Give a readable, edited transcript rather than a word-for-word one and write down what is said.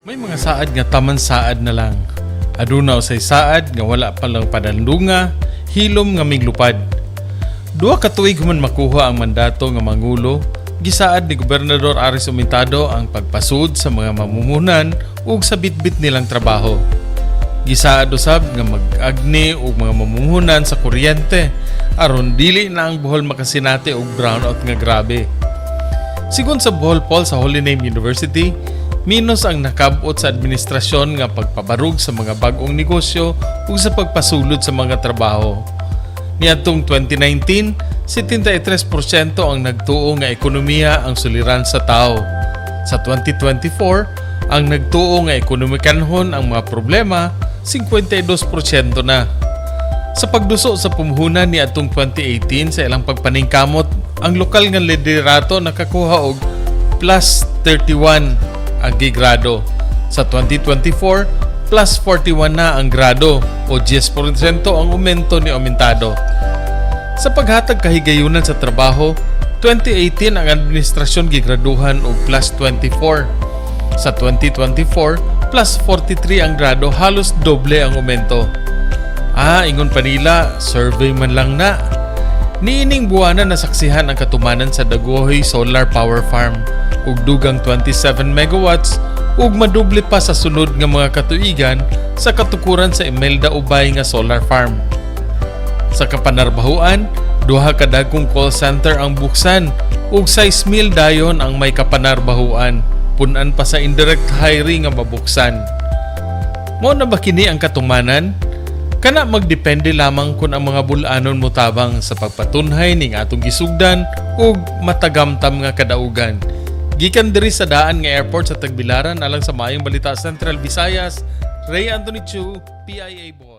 May mga saad nga taman saad na lang. Aduna usay saad nga wala pa lang padandunga, hilom nga miglupad. Duha ka tuig human makuha ang mandato nga mangulo, gisaad ni Gobernador Aris Umitado ang pagpasud sa mga mamumuhunan ug sa bitbit nilang trabaho. Gisaad usab nga mag-agni og mga mamumuhunan sa kuryente aron dili na ang Bohol makasinati og brownout nga grabe. Sigon sa Bohol Poll sa Holy Name University, minus ang nakabot sa administrasyon nga pagpabarug sa mga bag-ong negosyo ug sa pagpasulod sa mga trabaho. Niadtong 2019, 73% ang nagtuo nga ekonomiya ang suliran sa tao. Sa 2024, ang nagtuo nga ekonomikanhon ang mga problema, 52% na. Sa pagduso sa Pamuhunan niadtong 2018 sa ilang pagpaningkamot, ang lokal nga liderato nakakuha og plus 31 ang gigrado. Sa 2024, plus 41 na ang grado o 10% ang aumento ni Umitado. Sa paghatag kahigayunan sa trabaho, 2018 ang administrasyon gigraduhan og plus 24. Sa 2024, plus 43 ang grado, halos doble ang aumento. Ingon pa nila, survey man lang na. Niining buwanan nasaksihan ang katumanan sa Daguhoy Solar Power Farm ug dugang 27 megawatts ug maduble pa sa sunod nga mga katuigan sa katukuran sa Imelda Ubay nga solar farm. Sa Panarbahoan, duha ka dagkong call center ang buksan ug 6,000 dayon ang may kapanarbahoan, punan pa sa indirect hiring nga mabuksan. Mao na ba kini ang katumanan? Kana magdepende lamang kung ang mga Bol-anon motabang sa pagpatunhay ning atong gisugdan ug matagamtam nga kadaugan. Gikan diri sa daan nga airport sa Tagbilaran alang sa Maayong Balita Central Visayas, Ray Anthony Chu, PIA Bohol.